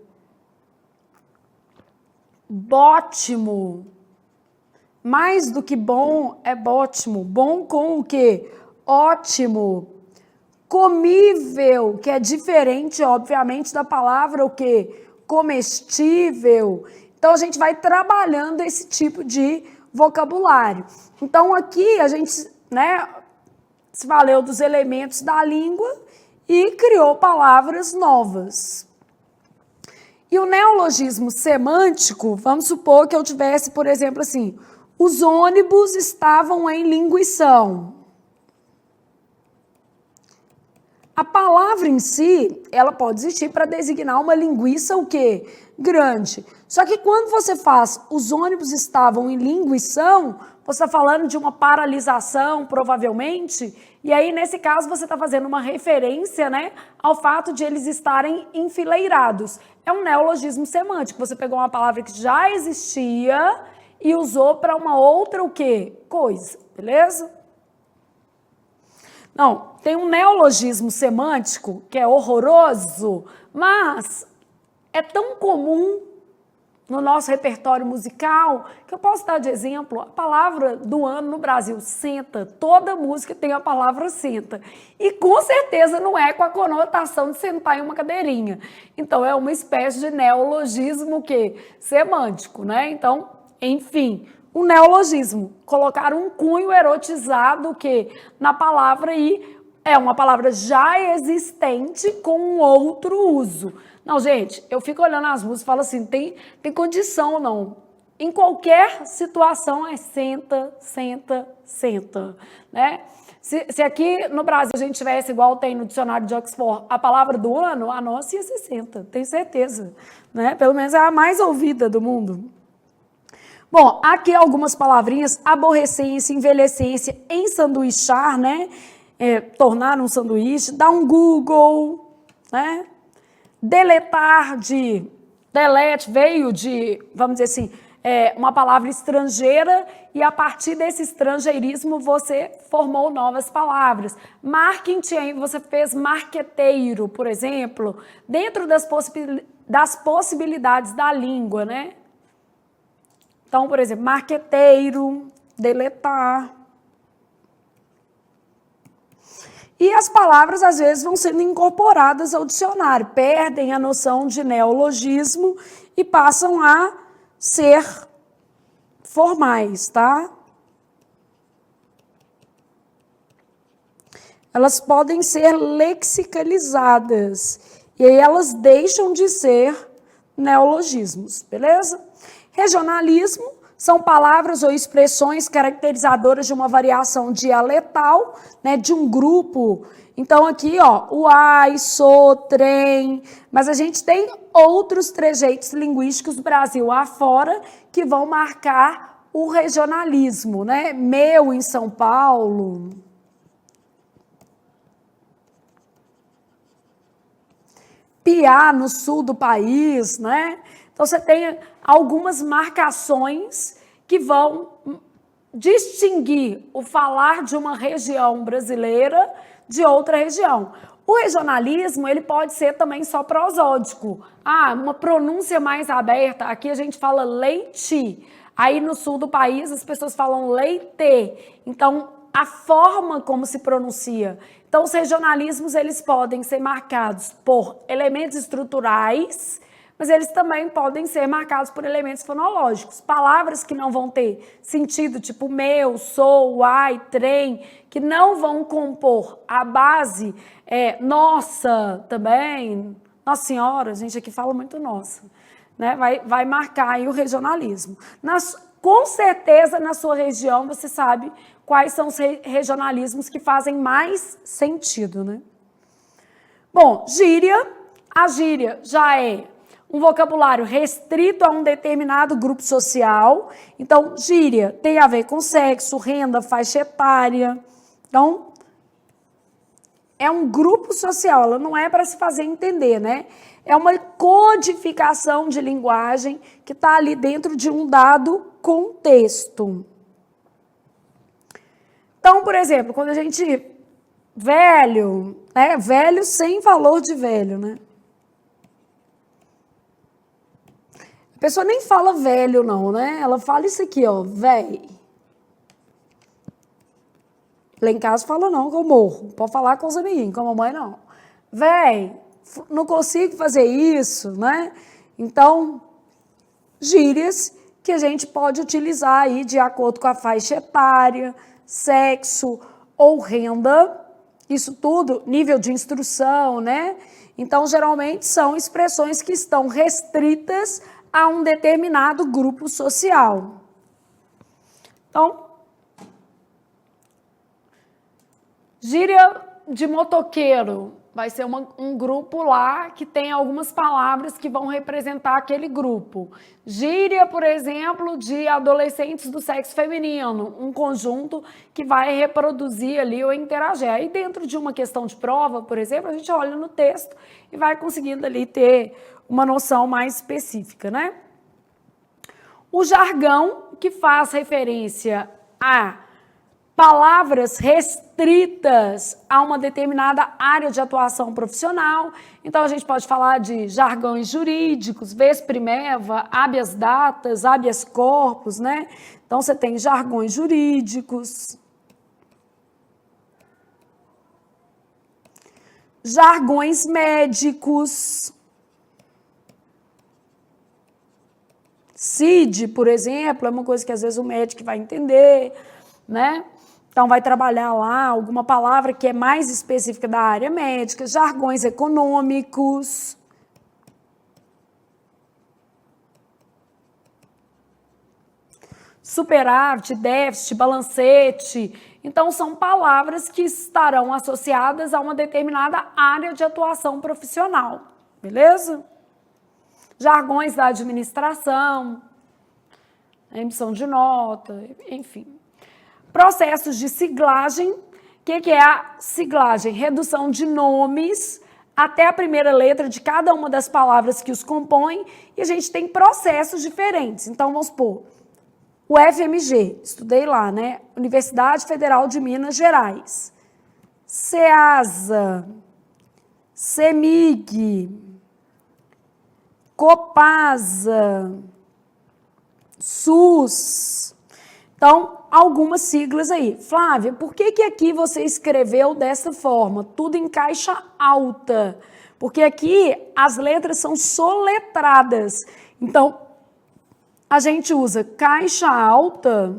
Bótimo. Mais do que bom é bótimo. Bom com o quê? Ótimo. Comível, que é diferente, obviamente, da palavra o quê? Comestível. Então, a gente vai trabalhando esse tipo de vocabulário. Então, aqui a gente, né, se valeu dos elementos da língua e criou palavras novas. E o neologismo semântico, vamos supor que eu tivesse, por exemplo, assim, os ônibus estavam em linguição. A palavra em si, ela pode existir para designar uma linguiça o quê? Grande. Só que quando você faz os ônibus estavam em linguição, você está falando de uma paralisação, provavelmente, e aí, nesse caso, você está fazendo uma referência, né, ao fato de eles estarem enfileirados. É um neologismo semântico. Você pegou uma palavra que já existia e usou para uma outra o quê? Coisa, beleza? Não, tem um neologismo semântico que é horroroso, mas é tão comum no nosso repertório musical que eu posso dar de exemplo a palavra do ano no Brasil, senta. Toda música tem a palavra senta. E com certeza não é com a conotação de sentar em uma cadeirinha. Então é uma espécie de neologismo que semântico, né? Então, enfim, um neologismo, colocar um cunho erotizado que na palavra e é uma palavra já existente com um outro uso. Não, gente, eu fico olhando as músicas e falo assim, tem condição ou não? Em qualquer situação é senta, senta, senta, né? Se aqui no Brasil a gente tivesse igual tem no dicionário de Oxford a palavra do ano, a nossa ia ser senta, tenho certeza, né? Pelo menos é a mais ouvida do mundo. Bom, aqui algumas palavrinhas, aborrecência, envelhecência, ensanduichar, né? Tornar um sanduíche, dar um Google, né? Deletar de, delete veio de, vamos dizer assim, uma palavra estrangeira e a partir desse estrangeirismo você formou novas palavras. Marketing, você fez marqueteiro, por exemplo, dentro das possibilidades da língua, né? Então, por exemplo, marqueteiro, deletar. E as palavras, às vezes, vão sendo incorporadas ao dicionário, perdem a noção de neologismo e passam a ser formais, tá? Elas podem ser lexicalizadas, e aí elas deixam de ser neologismos, beleza? Regionalismo São palavras ou expressões caracterizadoras de uma variação dialetal, né, de um grupo. Então, aqui, ó, uai, sou, trem. Mas a gente tem outros trejeitos linguísticos Brasil afora que vão marcar o regionalismo, né? Meu em São Paulo. Piá no sul do país, né? Então, você tem algumas marcações que vão distinguir o falar de uma região brasileira de outra região. O regionalismo, ele pode ser também só prosódico. Ah, uma pronúncia mais aberta. Aqui a gente fala leite. Aí no sul do país as pessoas falam leite. Então, a forma como se pronuncia. Então, os regionalismos, eles podem ser marcados por elementos estruturais, mas eles também podem ser marcados por elementos fonológicos. Palavras que não vão ter sentido, tipo meu, sou, ai, trem, que não vão compor a base, nossa também, nossa senhora, a gente aqui fala muito nossa, né? Vai marcar aí o regionalismo. Com certeza, na sua região, você sabe quais são os regionalismos que fazem mais sentido, né? Bom, gíria. A gíria já é um vocabulário restrito a um determinado grupo social. Então, gíria tem a ver com sexo, renda, faixa etária. Então, é um grupo social, ela não é para se fazer entender, né? É uma codificação de linguagem que está ali dentro de um dado contexto. Então, por exemplo, quando a gente... Velho, né? Velho sem valor de velho, né? A pessoa nem fala velho, não, né? Ela fala isso aqui, ó, véi. Lá em casa fala não, que eu morro. Pode falar com os amiguinhos, com a mamãe não. Véi, não consigo fazer isso, né? Então, gírias que a gente pode utilizar aí de acordo com a faixa etária, sexo ou renda. Isso tudo, nível de instrução, né? Então, geralmente, são expressões que estão restritas a um determinado grupo social. Então, gíria de motoqueiro vai ser um grupo lá que tem algumas palavras que vão representar aquele grupo. Gíria, por exemplo, de adolescentes do sexo feminino, um conjunto que vai reproduzir ali ou interagir. Aí dentro de uma questão de prova, por exemplo, a gente olha no texto e vai conseguindo ali ter uma noção mais específica, né? O jargão, que faz referência a palavras restritas a uma determinada área de atuação profissional. Então, a gente pode falar de jargões jurídicos, vis primeva, habeas datas, habeas corpus, né? Então, você tem jargões jurídicos. Jargões médicos. CID, por exemplo, é uma coisa que às vezes o médico vai entender, né? Então, vai trabalhar lá alguma palavra que é mais específica da área médica, jargões econômicos. Superávit, déficit, balancete. Então, são palavras que estarão associadas a uma determinada área de atuação profissional, beleza? Jargões da administração, emissão de nota, enfim. Processos de siglagem. O que é a siglagem? Redução de nomes até a primeira letra de cada uma das palavras que os compõem, e a gente tem processos diferentes. Então, vamos supor, o FMG, estudei lá, né? Universidade Federal de Minas Gerais. CEASA, CEMIG, Copasa, SUS. Então, algumas siglas aí. Flávia, por que aqui você escreveu dessa forma? Tudo em caixa alta. Porque aqui as letras são soletradas. Então, a gente usa caixa alta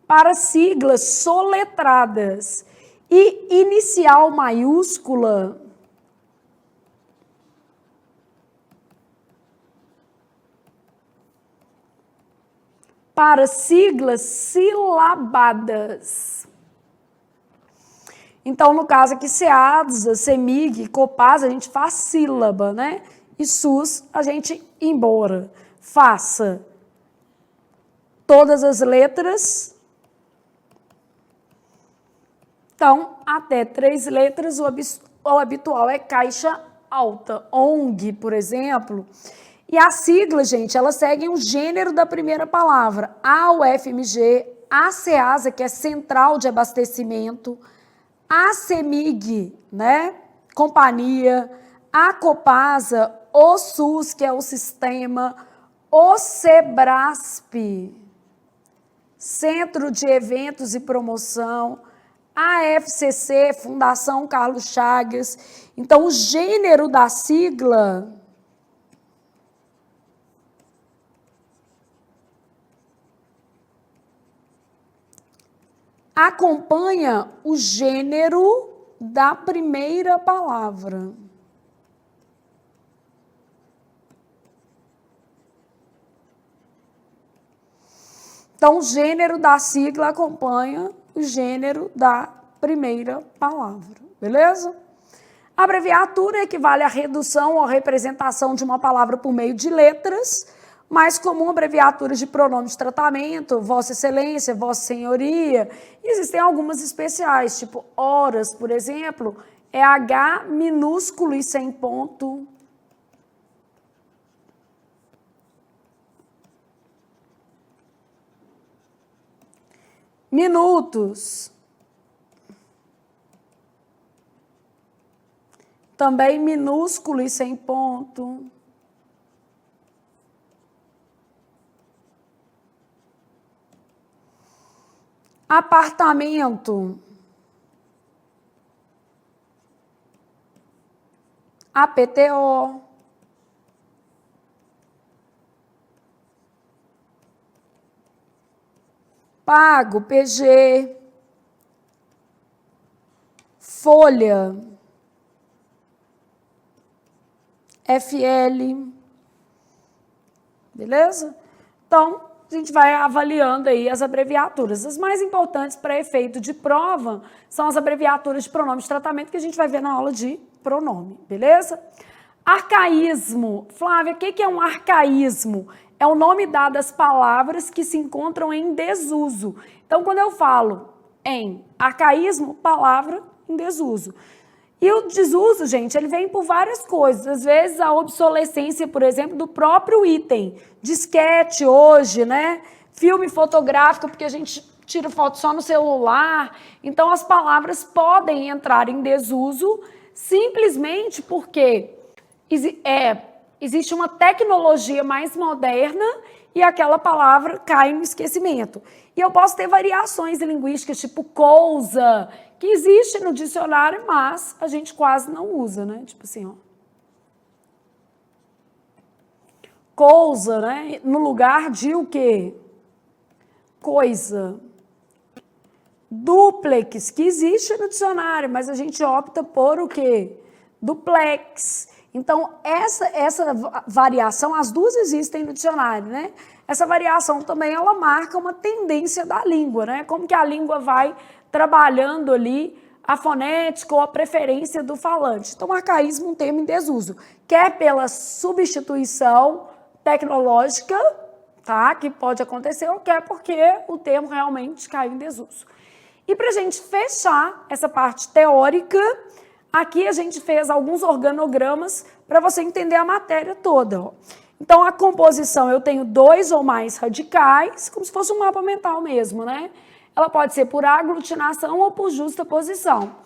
para siglas soletradas. E inicial maiúscula para siglas silabadas. Então, no caso aqui, SEADSA, CEMIG, COPASA, a gente faz sílaba, né? E SUS, a gente embora. Faça todas as letras. Então, até 3 letras, o habitual é caixa alta. ONG, por exemplo. E a sigla, gente, elas seguem o gênero da primeira palavra. A UFMG, a SEASA, que é Central de Abastecimento, a CEMIG, né, companhia, a COPASA, o SUS, que é o sistema, o SEBRASP, Centro de Eventos e Promoção, a FCC, Fundação Carlos Chagas. Então, o gênero da sigla acompanha o gênero da primeira palavra. Então, o gênero da sigla acompanha o gênero da primeira palavra, beleza? A abreviatura equivale à redução ou representação de uma palavra por meio de letras, mais comum abreviaturas de pronome de tratamento, Vossa Excelência, Vossa Senhoria. E existem algumas especiais, tipo horas, por exemplo, é H minúsculo e sem ponto. Minutos. Também minúsculo e sem ponto. Apartamento. APTO. Pago, PG. Folha. FL. Beleza? Então, a gente vai avaliando aí as abreviaturas. As mais importantes para efeito de prova são as abreviaturas de pronome de tratamento que a gente vai ver na aula de pronome, beleza? Arcaísmo. Flávia, o que é um arcaísmo? É o nome dado às palavras que se encontram em desuso. Então, quando eu falo em arcaísmo, palavra em desuso. E o desuso, gente, ele vem por várias coisas. Às vezes, a obsolescência, por exemplo, do próprio item. Disquete hoje, né? Filme fotográfico, porque a gente tira foto só no celular. Então, as palavras podem entrar em desuso simplesmente porque existe uma tecnologia mais moderna e aquela palavra cai no esquecimento. E eu posso ter variações linguísticas, tipo coisa, que existe no dicionário, mas a gente quase não usa, né? Tipo assim, ó. Coisa, né? No lugar de o quê? Coisa. Duplex, que existe no dicionário, mas a gente opta por o quê? Duplex. Então, essa variação, as duas existem no dicionário, né? Essa variação também, ela marca uma tendência da língua, né? Como que a língua vai trabalhando ali a fonética ou a preferência do falante. Então, arcaísmo é um termo em desuso, quer pela substituição tecnológica, tá? Que pode acontecer, ou quer porque o termo realmente caiu em desuso. E para a gente fechar essa parte teórica, aqui a gente fez alguns organogramas para você entender a matéria toda. Ó. Então, a composição, eu tenho 2 ou mais radicais, como se fosse um mapa mental mesmo, né? Ela pode ser por aglutinação ou por justaposição.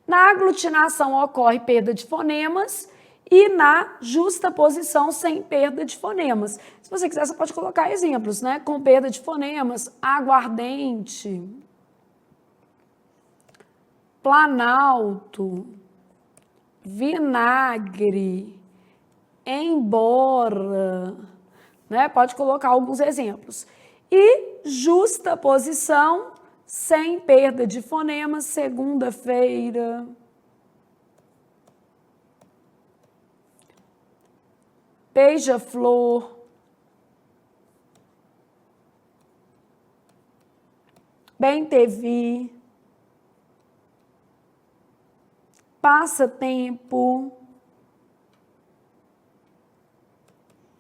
Na aglutinação ocorre perda de fonemas e na justaposição sem perda de fonemas. Se você quiser, você pode colocar exemplos, né? Com perda de fonemas, aguardente, planalto, vinagre, embora, né? Pode colocar alguns exemplos. E justaposição sem perda de fonemas, segunda-feira. Beija-flor. Bem-te-vi. Passatempo.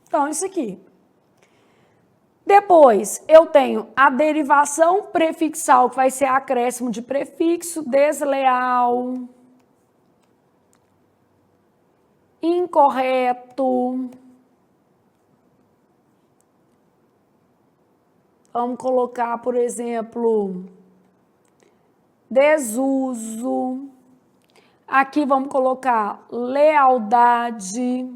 Então, isso aqui. Depois, eu tenho a derivação prefixal, que vai ser acréscimo de prefixo, desleal, incorreto. Vamos colocar, por exemplo, desuso. Aqui vamos colocar lealdade.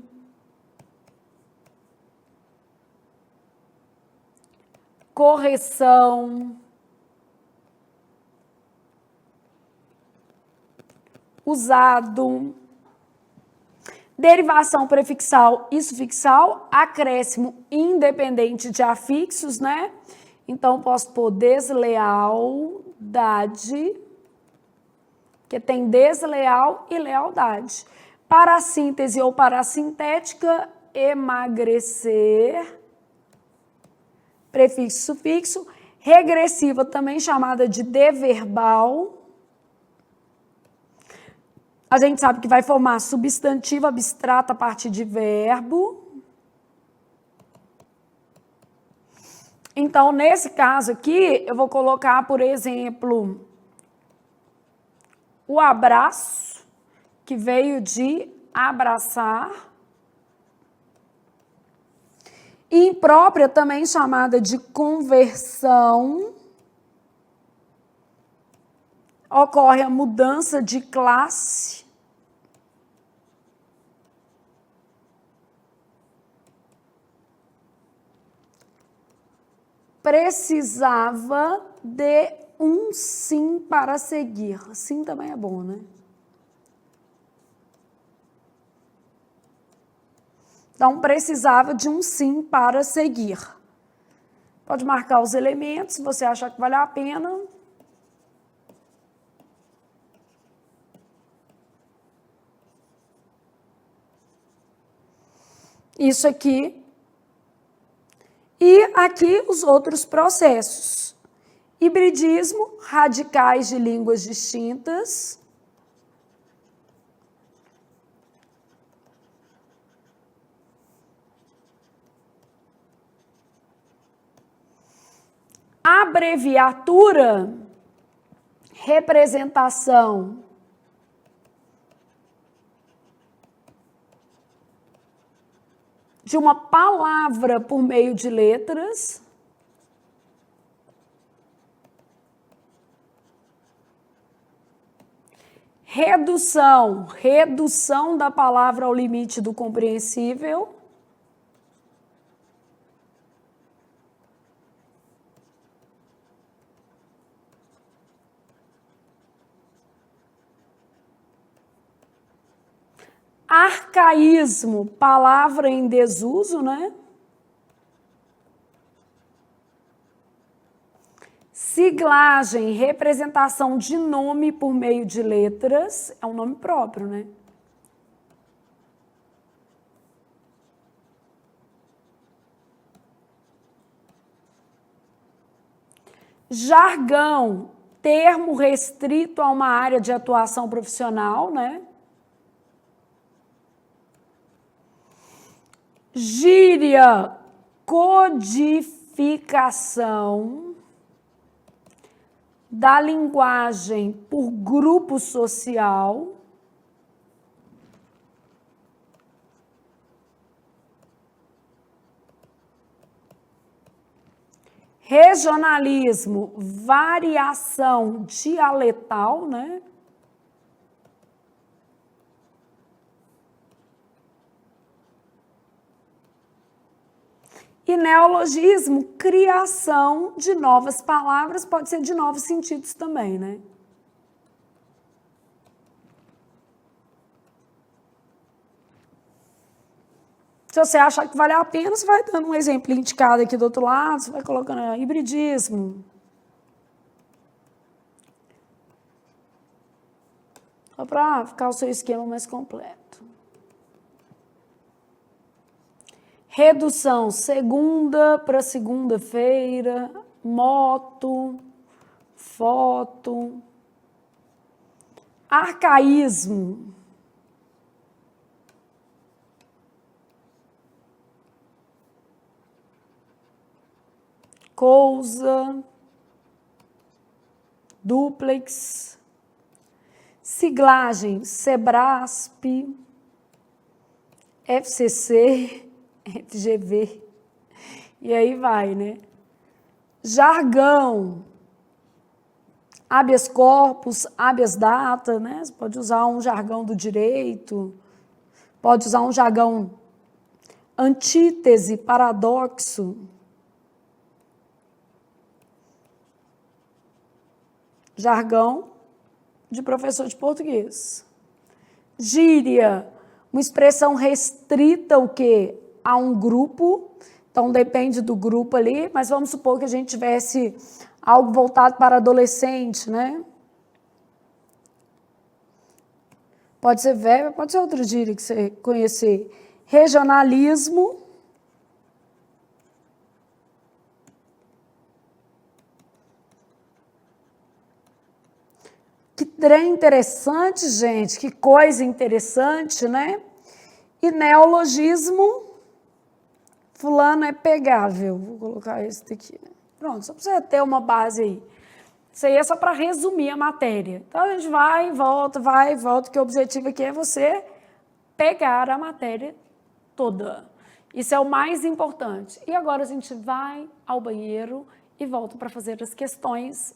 Correção. Usado. Derivação prefixal e sufixal, acréscimo independente de afixos, né? Então, posso pôr deslealdade, que tem desleal e lealdade. Parassíntese ou parasintética, emagrecer, prefixo, sufixo. Regressiva, também chamada de deverbal. A gente sabe que vai formar substantivo abstrato a partir de verbo. Então, nesse caso aqui, eu vou colocar, por exemplo, o abraço, que veio de abraçar. Imprópria, também chamada de conversão. Ocorre a mudança de classe. Precisava de um sim para seguir. Sim também é bom, né? Então, precisava de um sim para seguir. Pode marcar os elementos, se você achar que vale a pena. Isso aqui. E aqui os outros processos. Hibridismo, radicais de línguas distintas. Abreviatura, representação de uma palavra por meio de letras. Redução, redução da palavra ao limite do compreensível. Arcaísmo, palavra em desuso, né? Siglagem, representação de nome por meio de letras, é um nome próprio, né? Jargão, termo restrito a uma área de atuação profissional, né? Gíria, codificação da linguagem por grupo social. Regionalismo, variação dialetal, né? E neologismo, criação de novas palavras, pode ser de novos sentidos também, né? Se você achar que vale a pena, você vai dando um exemplo de cada aqui do outro lado, você vai colocando hibridismo. Só para ficar o seu esquema mais completo. Redução, segunda para segunda-feira, moto, foto. Arcaísmo. Coisa. Dúplex. Siglagem, Sebrasp, FCC, FGV, e aí vai, né? Jargão, habeas corpus, habeas data, né? Você pode usar um jargão do direito, pode usar um jargão antítese, paradoxo. Jargão de professor de português. Gíria, uma expressão restrita o quê? A um grupo, então depende do grupo ali, mas vamos supor que a gente tivesse algo voltado para adolescente, né? Pode ser verbo, pode ser outra gíria que você conhecer. Regionalismo. Que trem interessante, gente, que coisa interessante, né? E neologismo, fulano é pegável. Vou colocar esse daqui. Pronto, só para você ter uma base aí. Isso aí é só para resumir a matéria. Então, a gente vai e volta, que o objetivo aqui é você pegar a matéria toda. Isso é o mais importante. E agora a gente vai ao banheiro e volta para fazer as questões